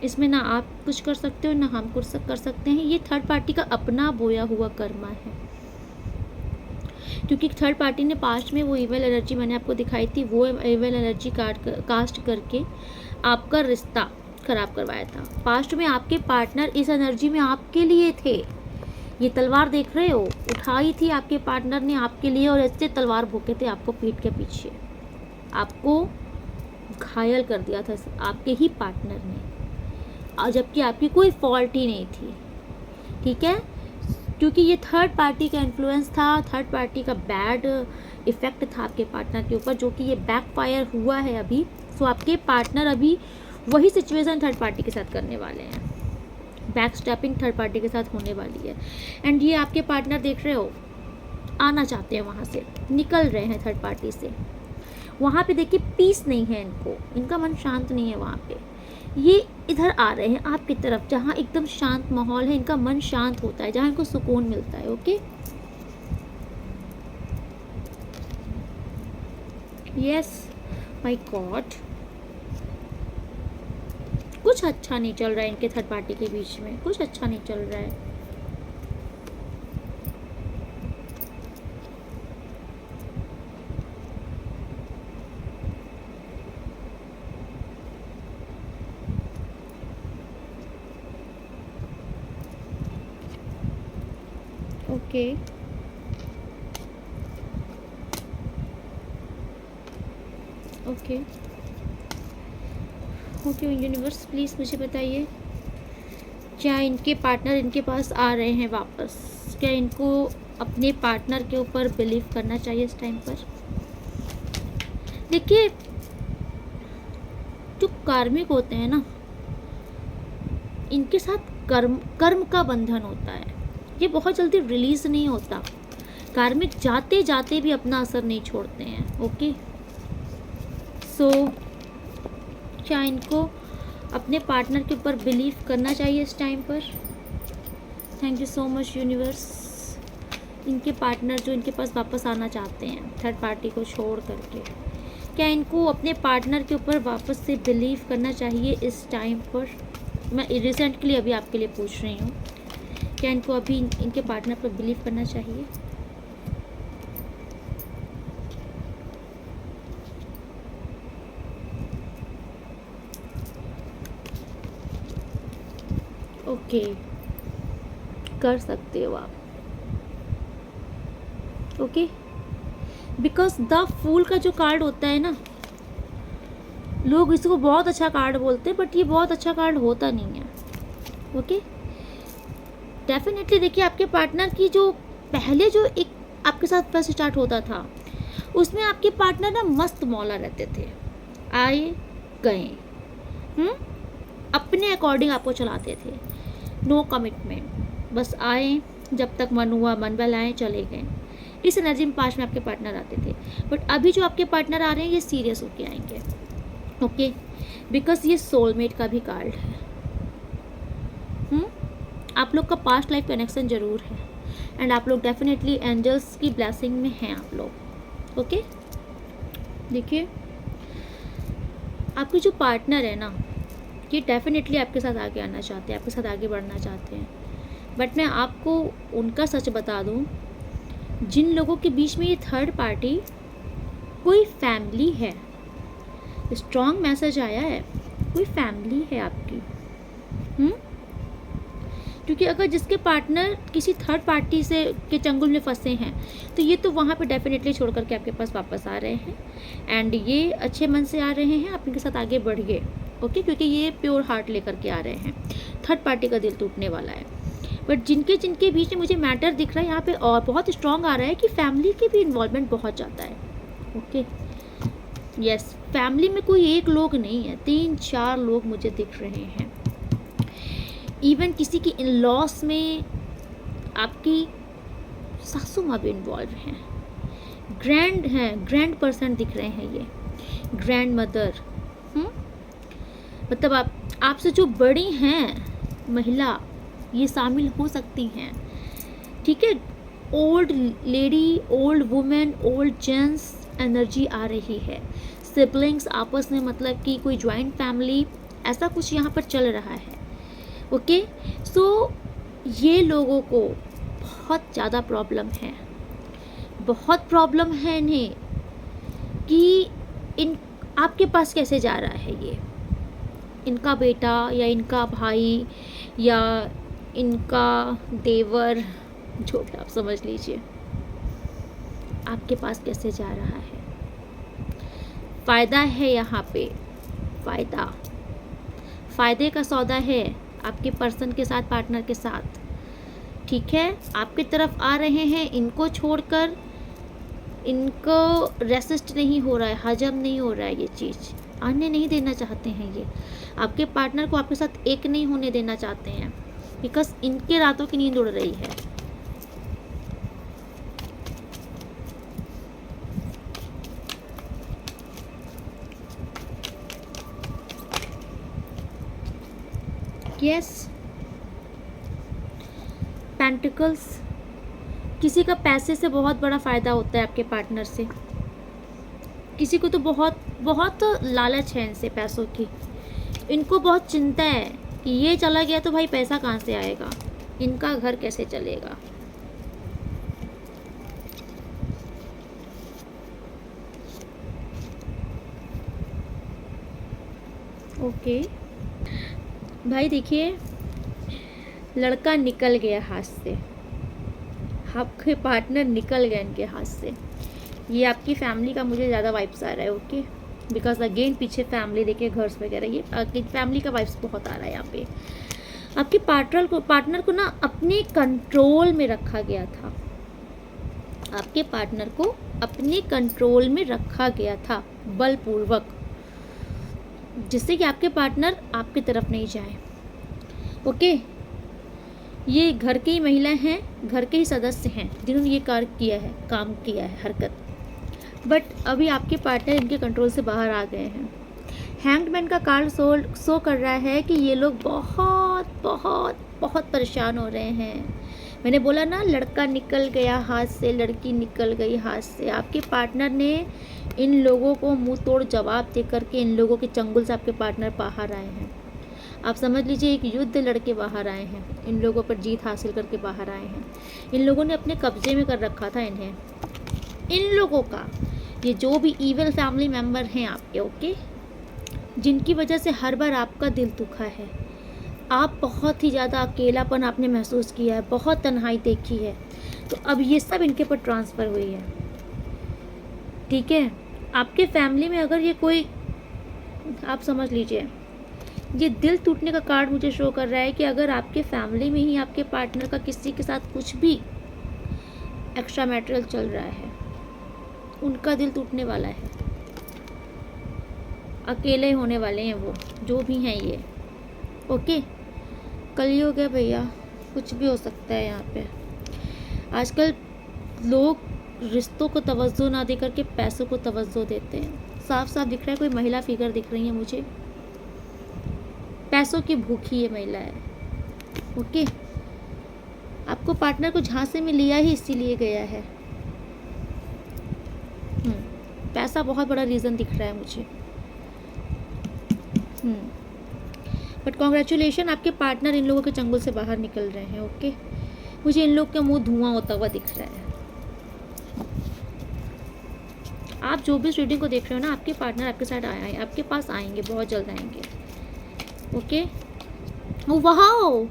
इसमें ना आप कुछ कर सकते हो ना हम कुछ कर सकते हैं। ये थर्ड पार्टी का अपना बोया हुआ कर्मा है, क्योंकि थर्ड पार्टी ने पास्ट में वो इविल एनर्जी मैंने आपको दिखाई थी, वो इविल एनर्जी कास्ट करके आपका रिश्ता खराब करवाया था। पास्ट में आपके पार्टनर इस एनर्जी में आपके लिए थे। ये तलवार देख रहे हो, उठाई थी आपके पार्टनर ने आपके लिए, और ऐसे तलवार भोंके थे आपको पीठ के पीछे, आपको घायल कर दिया था आपके ही पार्टनर ने, और जबकि आपकी कोई फॉल्ट ही नहीं थी। ठीक है, क्योंकि ये थर्ड पार्टी का इन्फ्लुएंस था, थर्ड पार्टी का बैड इफेक्ट था आपके पार्टनर के ऊपर, जो कि ये बैकफायर हुआ है अभी। सो आपके पार्टनर अभी वही सिचुएशन थर्ड पार्टी के साथ करने वाले हैं, बैक स्टेपिंग थर्ड पार्टी के साथ होने वाली है। एंड ये आपके पार्टनर देख रहे हो आना चाहते हैं, वहाँ से निकल रहे हैं थर्ड पार्टी से। वहाँ पे देखिए पीस नहीं है इनको, इनका मन शांत नहीं है वहाँ पे। ये इधर आ रहे हैं आपकी तरफ, जहाँ एकदम शांत माहौल है, इनका मन शांत होता है, जहाँ इनको सुकून मिलता है। ओके, यस माय गॉड, कुछ अच्छा नहीं चल रहा है इनके थर्ड पार्टी के बीच में, कुछ अच्छा नहीं चल रहा है। Okay, okay, okay universe please मुझे बताइए, क्या इनके पार्टनर इनके पास आ रहे हैं वापस? क्या इनको अपने पार्टनर के ऊपर बिलीव करना चाहिए इस टाइम पर? देखिए जो कार्मिक होते हैं ना, इनके साथ कर्म का बंधन होता है, ये बहुत जल्दी रिलीज नहीं होता। कार्मिक जाते जाते भी अपना असर नहीं छोड़ते हैं। ओके, सो क्या इनको अपने पार्टनर के ऊपर बिलीव करना चाहिए इस टाइम पर? Thank you so much universe. इनके पार्टनर जो इनके पास वापस आना चाहते हैं थर्ड पार्टी को छोड़ करके, क्या इनको अपने पार्टनर के ऊपर वापस से बिलीव करना चाहिए इस टाइम पर? मैं रिसेंटली अभी आपके लिए पूछ रही हूँ, क्या इनको अभी इनके पार्टनर पर बिलीव करना चाहिए? ओके, कर सकते हो आप। ओके, बिकॉज द फूल का जो कार्ड होता है ना, लोग इसको बहुत अच्छा कार्ड बोलते हैं, बट ये बहुत अच्छा कार्ड होता नहीं है। ओके, डेफिनेटली देखिए आपके पार्टनर की जो पहले जो एक आपके साथ फर्स्ट स्टार्ट होता था, उसमें आपके पार्टनर ना मस्त मौला रहते थे, आए गए, अपने अकॉर्डिंग आपको चलाते थे, नो कमिटमेंट, बस आए जब तक मन हुआ मन बहलाएं चले गए। इस एनर्जी में पास में आपके पार्टनर आते थे, बट अभी जो आपके पार्टनर आ रहे हैं ये सीरियस होके आएंगे। ओके, बिकॉज ये सोलमेट का भी कार्ड है। आप लोग का पास्ट लाइफ कनेक्शन जरूर है, एंड आप लोग डेफिनेटली एंजल्स की ब्लेसिंग में हैं आप लोग। ओके, देखिए आपके जो पार्टनर है ना, ये डेफिनेटली आपके साथ आगे आना चाहते हैं, आपके साथ आगे बढ़ना चाहते हैं, बट मैं आपको उनका सच बता दूं, जिन लोगों के बीच में ये थर्ड पार्टी कोई फैमिली है, स्ट्रॉन्ग मैसेज आया है, कोई फैमिली है आपकी। क्योंकि अगर जिसके पार्टनर किसी थर्ड पार्टी से के चंगुल में फंसे हैं तो ये तो वहाँ पे डेफिनेटली छोड़ करके आपके पास वापस आ रहे हैं, एंड ये अच्छे मन से आ रहे हैं, आप इनके साथ आगे बढ़िए, ओके, क्योंकि ये प्योर हार्ट लेकर के आ रहे हैं। थर्ड पार्टी का दिल टूटने वाला है। बट जिनके जिनके बीच में मुझे मैटर दिख रहा है यहाँ पे और बहुत स्ट्रॉन्ग आ रहा है कि फैमिली की भी इन्वॉल्वमेंट बहुत ज़्यादा है, ओके। यस, फैमिली में कोई एक लोग नहीं है, 3-4 लोग मुझे दिख रहे हैं। इवन किसी की इन लॉस में आपकी सासू माँ भी इन्वॉल्व हैं, ग्रैंड पर्सन दिख रहे हैं, ये ग्रैंड मदर, मतलब आपसे जो बड़ी हैं महिला ये शामिल हो सकती हैं, ठीक है। Old lady, old women, old gents energy आ रही है, सिबलिंग्स आपस में, मतलब कि कोई जॉइंट फैमिली, ऐसा कुछ यहाँ पर चल रहा है, ओके। सो ये लोगों को बहुत ज़्यादा प्रॉब्लम है, बहुत प्रॉब्लम है इन्हें कि इन आपके पास कैसे जा रहा है ये, इनका बेटा या इनका भाई या इनका देवर, जो भी आप समझ लीजिए, आपके पास कैसे जा रहा है। फ़ायदा है यहाँ पे, फ़ायदे का सौदा है आपके पर्सन के साथ, पार्टनर के साथ, ठीक है। आपकी तरफ आ रहे हैं, इनको छोड़कर, इनको रेसिस्ट नहीं हो रहा है, हजम नहीं हो रहा है, ये चीज़ आने नहीं देना चाहते हैं ये, आपके पार्टनर को आपके साथ एक नहीं होने देना चाहते हैं, बिकॉज इनके रातों की नींद उड़ रही है। यस, पेंटिकल्स, किसी का पैसे से बहुत बड़ा फ़ायदा होता है आपके पार्टनर से, किसी को तो बहुत बहुत लालच है इनसे पैसों की, इनको बहुत चिंता है कि ये चला गया तो भाई पैसा कहाँ से आएगा, इनका घर कैसे चलेगा। ओके भाई, देखिए लड़का निकल गया हाथ से, आपके पार्टनर निकल गए इनके हाथ से, ये आपकी फैमिली का मुझे ज़्यादा वाइब्स आ रहा है, ओके। बिकॉज अगेन पीछे फैमिली, देखिए घर्स वगैरह, ये फैमिली का वाइब्स बहुत आ रहा है यहाँ पे। आपके पार्टनर को ना अपने कंट्रोल में रखा गया था, आपके पार्टनर को अपने कंट्रोल में रखा गया था बलपूर्वक, जिससे कि आपके पार्टनर आपकी तरफ नहीं जाए, ओके। ये घर की ही महिला हैं, घर के ही सदस्य हैं जिन्होंने ये काम किया है, हरकत, बट अभी आपके पार्टनर इनके कंट्रोल से बाहर आ गए हैं। हैंगमैन का कार्ड शो कर रहा है कि ये लोग बहुत बहुत बहुत परेशान हो रहे हैं। मैंने बोला ना, लड़का निकल गया हाथ से, लड़की निकल गई हाथ से, आपके पार्टनर ने इन लोगों को मुंह तोड़ जवाब दे करके इन लोगों के चंगुल से आपके पार्टनर बाहर आए हैं। आप समझ लीजिए एक युद्ध लड़के बाहर आए हैं, इन लोगों पर जीत हासिल करके बाहर आए हैं। इन लोगों ने अपने कब्जे में कर रखा था इन्हें, इन लोगों का, ये जो भी ईविल फैमिली मेम्बर हैं आपके, ओके, जिनकी वजह से हर बार आपका दिल दुखा है, आप बहुत ही ज़्यादा अकेलापन आपने महसूस किया है, बहुत तन्हाई देखी है, तो अब ये सब इनके पर ट्रांसफ़र हुई है, ठीक है। आपके फैमिली में अगर ये कोई, आप समझ लीजिए, ये दिल टूटने का कार्ड मुझे शो कर रहा है कि अगर आपके फैमिली में ही आपके पार्टनर का किसी के साथ कुछ भी एक्स्ट्रा मैटेरियल चल रहा है, उनका दिल टूटने वाला है, अकेले होने वाले हैं वो, जो भी हैं ये, ओके। कलयुग है भैया, कुछ भी हो सकता है यहाँ पे। आजकल लोग रिश्तों को तवज्जो ना दे करके पैसों को तवज्जो देते हैं। साफ साफ दिख रहा है, कोई महिला फिगर दिख रही है मुझे, पैसों की भूखी ये महिला है, ओके। आपको पार्टनर को झांसे में लिया ही इसीलिए गया है, पैसा बहुत बड़ा रीज़न दिख रहा है मुझे, बट कॉन्ग्रेचुलेशन, आपके पार्टनर इन लोगों के चंगुल से बाहर निकल रहे हैं, ओके। मुझे इन लोग के मुंह धुआं होता हुआ दिख रहा है। आप जो भी इस रीडिंग को देख रहे हो ना, आपके पार्टनर आपके साथ आए, आपके पास आएंगे, बहुत जल्द आएंगे। ओके, वाओ,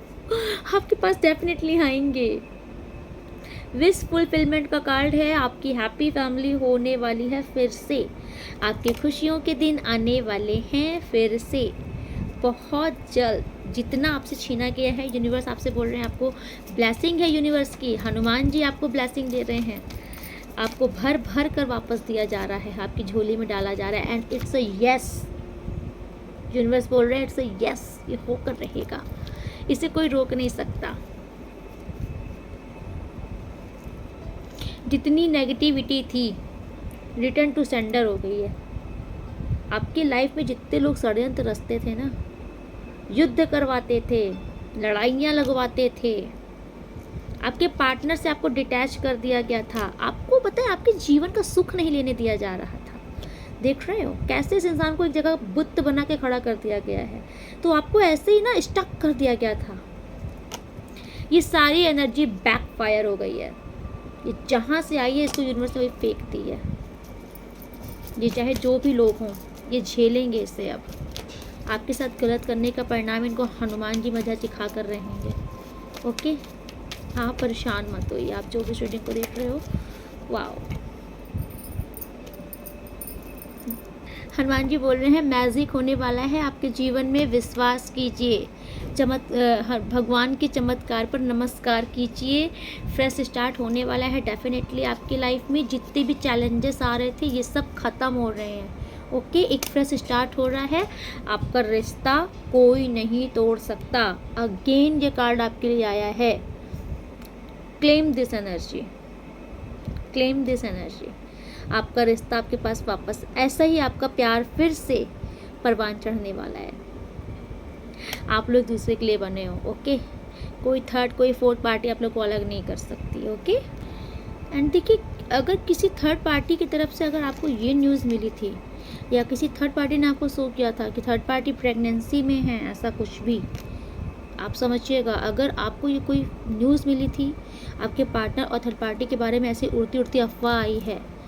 आपके पास डेफिनेटली आएंगे। विश फुलफिलमेंट का कार्ड है। आपकी हैप्पी फैमिली होने वाली है फिर से। आपके खुशियों के दिन आने वाले हैं फिर से, बहुत जल्द। जितना आपसे छीना गया है, यूनिवर्स आपसे बोल रहे हैं, आपको ब्लेसिंग है यूनिवर्स की। हनुमान जी आपको ब्लेसिंग दे रहे हैं, आपको भर भर कर वापस दिया जा रहा है, आपकी झोली में डाला जा रहा है। And it's a yes, universe बोल रहे हैं इट्स अ यस, ये होकर रहेगा, इसे कोई रोक नहीं सकता। जितनी नेगेटिविटी थी रिटर्न टू सेंडर हो गई है। आपकी लाइफ में जितने लोग षड्यंत्र रचते थे ना, युद्ध करवाते थे, लड़ाइयाँ लगवाते थे, आपके पार्टनर से आपको डिटैच कर दिया गया था। आपको पता है आपके जीवन का सुख नहीं लेने दिया जा रहा था। देख रहे हो कैसे इस इंसान को एक जगह बुत बना के खड़ा कर दिया गया है, तो आपको ऐसे ही ना स्टक कर दिया गया था। ये सारी एनर्जी बैकफायर हो गई है। ये जहाँ से आई है इसको यूनिवर्स ने फेंक दी है। ये चाहे जो भी लोग हों, ये झेलेंगे इसे। अब आपके साथ गलत करने का परिणाम इनको हनुमान जी मजा सिखा कर रहेंगे। ओके, आप परेशान मत होइए, आप जो भी रीडिंग को देख रहे हो। वाओ, हनुमान जी बोल रहे हैं मैजिक होने वाला है आपके जीवन में, विश्वास कीजिए। भगवान के चमत्कार पर नमस्कार कीजिए। फ्रेश स्टार्ट होने वाला है डेफिनेटली आपकी लाइफ में। जितने भी चैलेंजेस आ रहे थे ये सब ख़त्म हो रहे हैं। ओके, एक फ्रेश स्टार्ट हो रहा है। आपका रिश्ता कोई नहीं तोड़ सकता। अगेन ये कार्ड आपके लिए आया है, claim this energy, claim this energy. आपका रिश्ता आपके पास वापस, ऐसा ही आपका प्यार फिर से परवान चढ़ने वाला है। आप लोग दूसरे के लिए बने हो। ओके, कोई थर्ड कोई फोर्थ पार्टी आप लोग को अलग नहीं कर सकती। ओके, एंड देखिए अगर किसी थर्ड पार्टी की तरफ से अगर आपको ये न्यूज़ मिली थी, या किसी थर्ड पार्टी ने आपको शो किया था कि थर्ड पार्टी प्रेगनेंसी में है, ऐसा कुछ भी आप समझिएगा। अगर आपको ये कोई न्यूज़ मिली थी, आपके पार्टनर और थर्ड पार्टी के बारे में ऐसी उड़ती उड़ती अफवाह आई है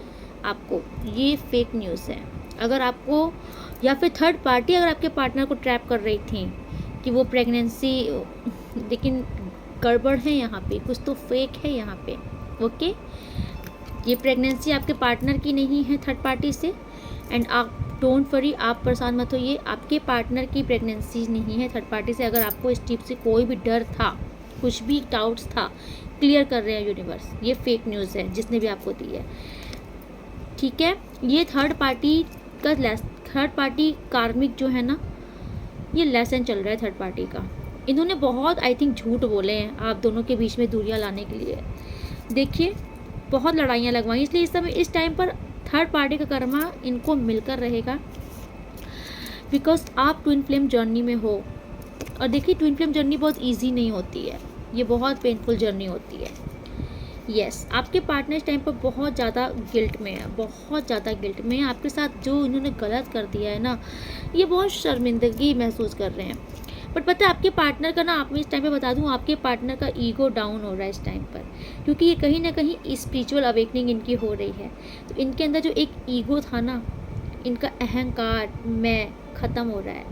आपको, ये फेक न्यूज़ है। अगर आपको, या फिर थर्ड पार्टी अगर आपके पार्टनर को ट्रैप कर रही थी कि वो प्रेगनेंसी, लेकिन गड़बड़ है यहाँ पे, कुछ तो फेक है यहाँ पे। ओके, ये प्रेगनेंसी आपके पार्टनर की नहीं है थर्ड पार्टी से। एंड आप डोंट वरी, आप परेशान मत होइए, आपके पार्टनर की प्रेगनेंसी नहीं है थर्ड पार्टी से। अगर आपको इस टिप से कोई भी डर था, कुछ भी डाउट्स था, क्लियर कर रहे हैं यूनिवर्स। ये फेक न्यूज़ है जिसने भी आपको दी है, ठीक है। ये थर्ड पार्टी कार्मिक जो है ना, ये लेसन चल रहा है थर्ड पार्टी का। इन्होंने बहुत आई थिंक झूठ बोले हैं आप दोनों के बीच में दूरियां लाने के लिए। देखिए बहुत लड़ाइयाँ लगवाई, इसलिए इस समय इस टाइम पर थर्ड पार्टी का कर्मा इनको मिलकर रहेगा, बिकॉज आप ट्विन फ्लेम जर्नी में हो। और देखिए ट्विन फ्लेम जर्नी बहुत ईजी नहीं होती है, ये बहुत पेनफुल जर्नी होती है। यस, आपके पार्टनर इस टाइम पर बहुत ज़्यादा गिल्ट में है, बहुत ज़्यादा गिल्ट में है। आपके साथ जो इन्होंने गलत कर दिया है ना, ये बहुत शर्मिंदगी महसूस कर रहे हैं। बट पता है आपके पार्टनर का ना, आप मैं इस टाइम पे बता दूं, आपके पार्टनर का ईगो डाउन हो रहा है इस टाइम पर, क्योंकि ये कहीं ना कहीं स्पिरिचुअल अवेकनिंग इनकी हो रही है। तो इनके अंदर जो एक ईगो था ना, इनका अहंकार मैं ख़त्म हो रहा है।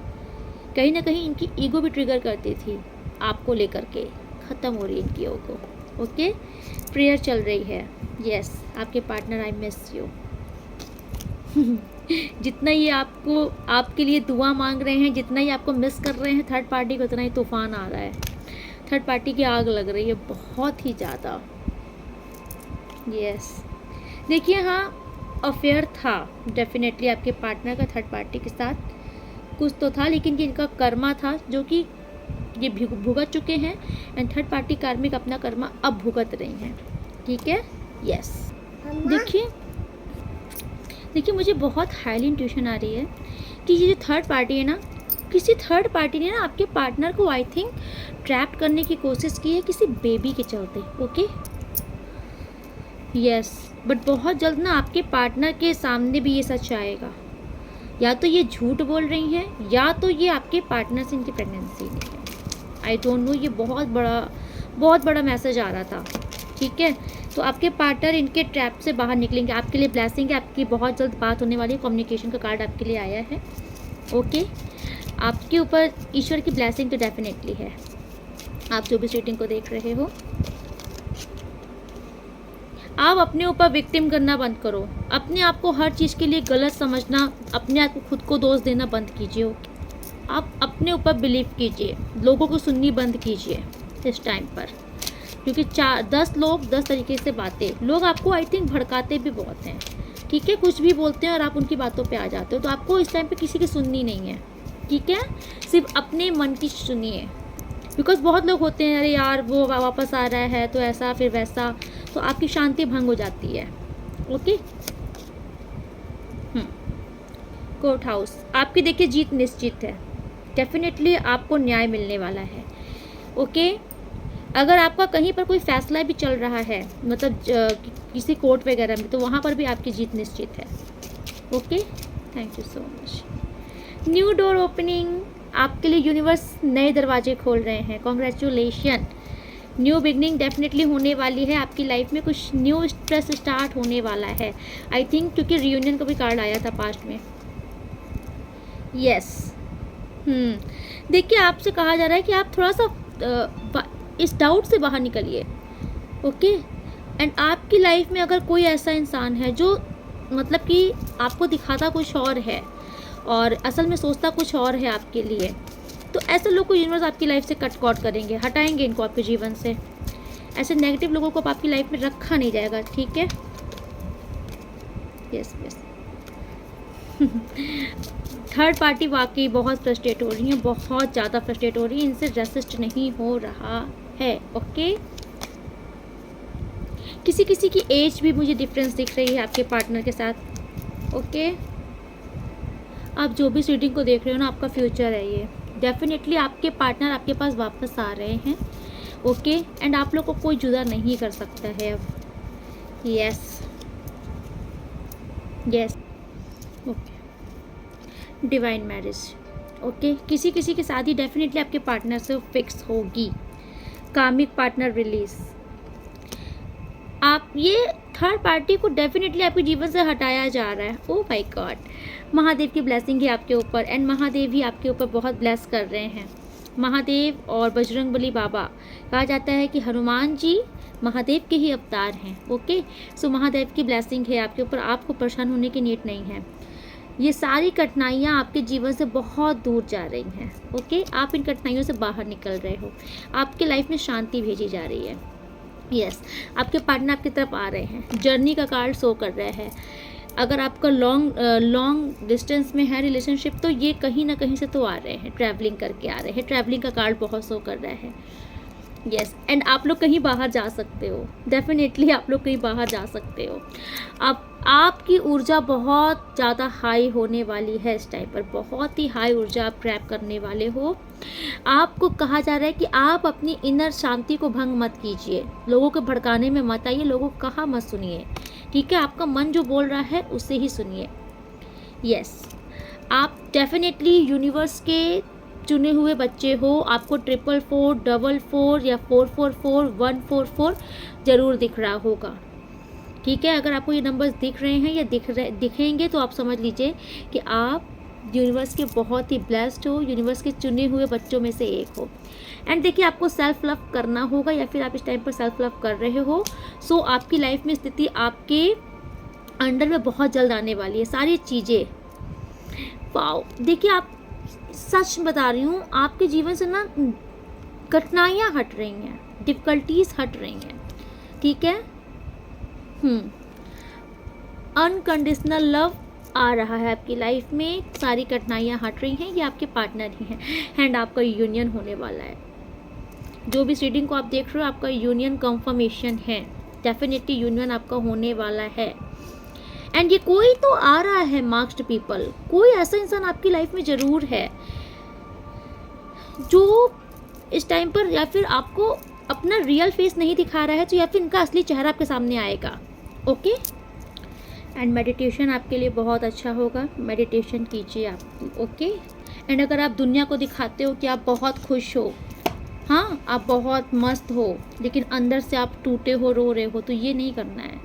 कहीं ना कहीं इनकी ईगो भी ट्रिगर करती थी आपको लेकर के, ख़त्म हो रही है इनकी ईगो। ओके, प्रेयर चल रही है। यस, आपके पार्टनर आई मिस यू। जितना ये आपको, आपके लिए दुआ मांग रहे हैं, जितना ही आपको मिस कर रहे हैं थर्ड पार्टी को, उतना ही तूफान आ रहा है। थर्ड पार्टी की आग लग रही है बहुत ही ज़्यादा। यस, देखिए हाँ अफेयर था डेफिनेटली आपके पार्टनर का थर्ड पार्टी के साथ, कुछ तो था, लेकिन ये इनका कर्मा था जो कि ये भुगत चुके हैं। एंड थर्ड पार्टी कार्मिक अपना कर्मा अब भुगत रही हैं, ठीक है। यस, देखिए मुझे बहुत हाईली इंट्यूशन आ रही है कि ये जो थर्ड पार्टी है ना, किसी थर्ड पार्टी ने ना आपके पार्टनर को आई थिंक ट्रैप करने की कोशिश की है किसी बेबी के चलते। ओके, यस, बट बहुत जल्द ना आपके पार्टनर के सामने भी ये सच आएगा। या तो ये झूठ बोल रही हैं, या तो ये आपके पार्टनर से इनकी प्रेगनेंसी नहीं है। आई डोंट नो, ये बहुत बहुत बड़ा मैसेज आ रहा था, ठीक है। तो आपके पार्टनर इनके ट्रैप से बाहर निकलेंगे, आपके लिए ब्लेसिंग है, आपकी बहुत जल्द बात होने वाली है। कम्युनिकेशन का कार्ड आपके लिए आया है, ओके। आपके ऊपर ईश्वर की ब्लेसिंग तो डेफिनेटली है। आप जो भी रीडिंग को देख रहे हो, आप अपने ऊपर विक्टिम करना बंद करो, अपने आप को हर चीज़ के लिए गलत समझना, अपने आप को खुद को दोष देना बंद कीजिए, ओके। आप अपने ऊपर बिलीव कीजिए, लोगों को सुननी बंद कीजिए इस टाइम पर, क्योंकि 10 लोग 10 तरीके से बातें, लोग आपको आई थिंक भड़काते भी बहुत हैं, ठीक है। कुछ भी बोलते हैं और आप उनकी बातों पे आ जाते हो, तो आपको इस टाइम पे किसी की सुननी नहीं है, ठीक है। सिर्फ अपने मन की सुनिए, बिकॉज बहुत लोग होते हैं, अरे यार वो वापस आ रहा है तो ऐसा फिर वैसा, तो आपकी शांति भंग हो जाती है, ओके। कोर्ट हाउस, आपकी देखिए जीत निश्चित है, डेफिनेटली आपको न्याय मिलने वाला है, ओके। अगर आपका कहीं पर कोई फैसला भी चल रहा है, मतलब किसी कोर्ट वगैरह में, तो वहाँ पर भी आपकी जीत निश्चित है, okay. Thank you so much. New door opening, आपके लिए यूनिवर्स नए दरवाजे खोल रहे हैं, कॉन्ग्रेचुलेशन। न्यू बिगनिंग डेफिनेटली होने वाली है आपकी लाइफ में, कुछ न्यू स्ट्रेस स्टार्ट होने वाला है आई थिंक, क्योंकि रियूनियन का भी कार्ड आया था पास्ट में, यस। देखिए आपसे कहा जा रहा है कि आप थोड़ा सा इस डाउट से बाहर निकलिए, ओके। एंड आपकी लाइफ में अगर कोई ऐसा इंसान है जो मतलब कि आपको दिखाता कुछ और है और असल में सोचता कुछ और है आपके लिए, तो ऐसे लोग को यूनिवर्स आपकी लाइफ से कट कॉट करेंगे, हटाएंगे इनको आपके जीवन से। ऐसे नेगेटिव लोगों को आपकी लाइफ में रखा नहीं जाएगा, ठीक है। Yes yes. थर्ड पार्टी वाकई बहुत फ्रस्ट्रेट हो रही है, बहुत ज़्यादा फ्रस्ट्रेट हो रही है, इनसे रेसिस्ट नहीं हो रहा है, ओके। किसी किसी की एज भी मुझे डिफरेंस दिख रही है आपके पार्टनर के साथ, ओके। आप जो भी रीडिंग को देख रहे हो ना, आपका फ्यूचर है ये, डेफिनेटली आपके पार्टनर आपके पास वापस आ रहे हैं, ओके। एंड आप लोग को कोई जुदा नहीं कर सकता है अब, yes yes, okay. Divine marriage, okay. किसी किसी की शादी डेफिनेटली आपके पार्टनर से फिक्स होगी। कामिक पार्टनर रिलीज, आप ये थर्ड पार्टी को डेफिनेटली आपके जीवन से हटाया जा रहा है, ओ माय गॉड। महादेव की ब्लेसिंग है आपके ऊपर, एंड महादेव ही आपके ऊपर बहुत ब्लेस कर रहे हैं। महादेव और बजरंगबली बाबा, कहा जाता है कि हनुमान जी महादेव के ही अवतार हैं, ओके। सो महादेव की ब्लेसिंग है आपके ऊपर, आपको परेशान होने की नीड नहीं है। ये सारी कठिनाइयाँ आपके जीवन से बहुत दूर जा रही हैं, ओके। आप इन कठिनाइयों से बाहर निकल रहे हो, आपके लाइफ में शांति भेजी जा रही है, यस। आपके पार्टनर आपकी तरफ आ रहे हैं, जर्नी का कार्ड शो कर रहा है। अगर आपका लॉन्ग डिस्टेंस में है रिलेशनशिप, तो ये कहीं ना कहीं से तो आ रहे हैं, ट्रैवलिंग करके आ रहे हैं, ट्रैवलिंग का कार्ड बहुत शो कर रहा है, यस। एंड आप लोग कहीं बाहर जा सकते हो, डेफिनेटली आप लोग कहीं बाहर जा सकते हो। आपकी ऊर्जा बहुत ज़्यादा हाई होने वाली है इस टाइम पर, बहुत ही हाई ऊर्जा आप ग्रैब करने वाले हो। आपको कहा जा रहा है कि आप अपनी इनर शांति को भंग मत कीजिए, लोगों को भड़काने में मत आइए, लोगों को कहा मत सुनिए, ठीक है। आपका मन जो बोल रहा है उसे ही सुनिए, यस। आप डेफिनेटली यूनिवर्स के चुने हुए बच्चे हो, आपको 444, 44 या 444, 144 ज़रूर दिख रहा होगा, ठीक है। अगर आपको ये नंबर्स दिख रहे हैं या दिखेंगे, तो आप समझ लीजिए कि आप यूनिवर्स के बहुत ही ब्लेस्ड हो, यूनिवर्स के चुने हुए बच्चों में से एक हो। एंड देखिए आपको सेल्फ लव करना होगा, या फिर आप इस टाइम पर सेल्फ लव कर रहे हो, सो आपकी लाइफ में स्थिति आपके अंडर में बहुत जल्द आने वाली है, सारी चीज़ें। वाओ, देखिए आप, सच बता रही हूँ, आपके जीवन से ना कठिनाइयाँ हट रही हैं, डिफ़िकल्टीज हट रही हैं, ठीक है। अनकंडीशनल लव आ रहा है आपकी लाइफ में, सारी कठिनाइयाँ हट रही हैं, ये आपके पार्टनर ही हैं। एंड आपका यूनियन होने वाला है, जो भी रीडिंग को आप देख रहे हो, आपका यूनियन कंफर्मेशन है, डेफिनेटली यूनियन आपका होने वाला है। एंड ये कोई तो आ रहा है, मार्क्ड पीपल, कोई ऐसा इंसान आपकी लाइफ में ज़रूर है जो इस टाइम पर या फिर आपको अपना रियल फेस नहीं दिखा रहा है, तो या फिर इनका असली चेहरा आपके सामने आएगा, ओके। एंड मेडिटेशन आपके लिए बहुत अच्छा होगा, मेडिटेशन कीजिए आप, ओके। एंड अगर आप दुनिया को दिखाते हो कि आप बहुत खुश हो, हाँ, आप बहुत मस्त हो लेकिन अंदर से आप टूटे हो, रो रहे हो, तो ये नहीं करना है।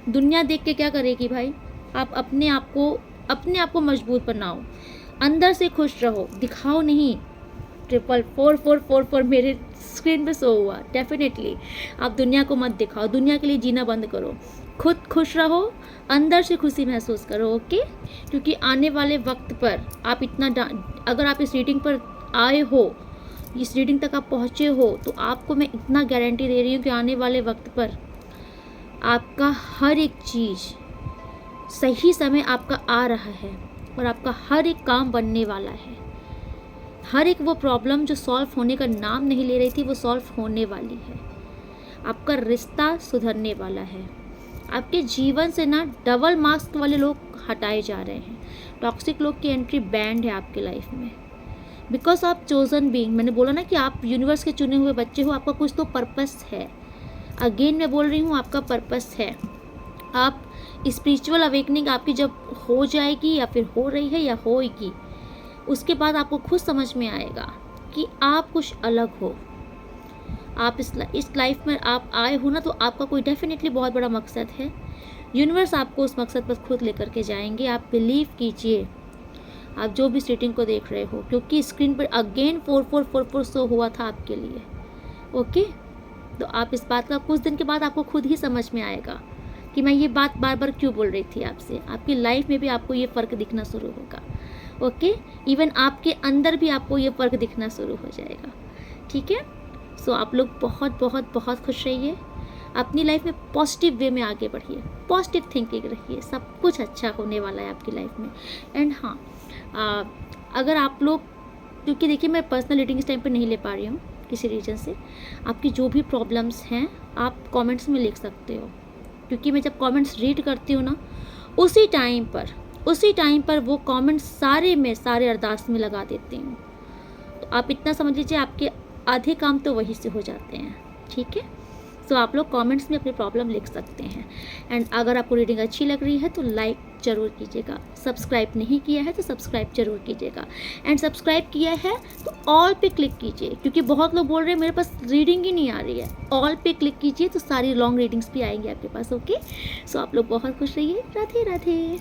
दुनिया देख के क्या करेगी भाई? आप अपने आप को मजबूत बनाओ, अंदर से खुश रहो, दिखाओ नहीं। 444444 मेरे स्क्रीन पे शो हुआ। डेफिनेटली आप दुनिया को मत दिखाओ, दुनिया के लिए जीना बंद करो, खुद खुश रहो, अंदर से खुशी महसूस करो। ओके, क्योंकि आने वाले वक्त पर आप अगर आप इस रीडिंग पर आए हो, इस रीडिंग तक आप पहुँचे हो, तो आपको मैं इतना गारंटी दे रही हूँ कि आने वाले वक्त पर आपका हर एक चीज़ सही समय आपका आ रहा है और आपका हर एक काम बनने वाला है। हर एक वो प्रॉब्लम जो सॉल्व होने का नाम नहीं ले रही थी, वो सॉल्व होने वाली है। आपका रिश्ता सुधरने वाला है। आपके जीवन से ना डबल मार्क्स वाले लोग हटाए जा रहे हैं। टॉक्सिक लोग की एंट्री बैंड है आपके लाइफ में, बिकॉज आप चोजन बीइंग। मैंने बोला ना कि आप यूनिवर्स के चुने हुए बच्चे हो, आपका कुछ तो पर्पस है। अगेन मैं बोल रही हूँ, आपका पर्पस है। आप स्पिरिचुअल अवेकनिंग आपकी जब हो जाएगी या फिर हो रही है या होएगी, उसके बाद आपको खुद समझ में आएगा कि आप कुछ अलग हो। आप इस लाइफ में आप आए हो ना, तो आपका कोई डेफिनेटली बहुत बड़ा मकसद है। यूनिवर्स आपको उस मकसद पर खुद लेकर के जाएंगे। आप बिलीव कीजिए, आप जो भी रीडिंग को देख रहे हो, क्योंकि स्क्रीन पर अगेन 4444 शो हुआ था आपके लिए। ओके, तो आप इस बात का कुछ दिन के बाद आपको खुद ही समझ में आएगा कि मैं ये बात बार बार क्यों बोल रही थी आपसे। आपकी लाइफ में भी आपको ये फ़र्क दिखना शुरू होगा। ओके, इवन आपके अंदर भी आपको ये फ़र्क दिखना शुरू हो जाएगा। ठीक है, सो आप लोग बहुत बहुत बहुत खुश रहिए, अपनी लाइफ में पॉजिटिव वे में आगे बढ़िए, पॉजिटिव थिंकिंग रखिए, सब कुछ अच्छा होने वाला है आपकी लाइफ में। एंड हाँ, अगर आप लोग, क्योंकि देखिए मैं पर्सनल रीडिंग इस टाइम पर नहीं ले पा रही हूँ किसी रीजन से, आपकी जो भी प्रॉब्लम्स हैं आप कमेंट्स में लिख सकते हो, क्योंकि मैं जब कमेंट्स रीड करती हूँ ना, उसी टाइम पर वो कमेंट्स सारे अरदास में लगा देती हूँ। तो आप इतना समझ लीजिए, आपके आधे काम तो वहीं से हो जाते हैं। ठीक है, सो आप लोग कमेंट्स में अपनी प्रॉब्लम लिख सकते हैं। एंड अगर आपको रीडिंग अच्छी लग रही है तो लाइक ज़रूर कीजिएगा, सब्सक्राइब नहीं किया है तो सब्सक्राइब जरूर कीजिएगा, एंड सब्सक्राइब किया है तो ऑल पे क्लिक कीजिए, क्योंकि बहुत लोग बोल रहे हैं मेरे पास रीडिंग ही नहीं आ रही है। ऑल पे क्लिक कीजिए तो सारी लॉन्ग रीडिंग्स भी आएंगी आपके पास। ओके, सो आप लोग बहुत खुश रहिए। राधे राधे।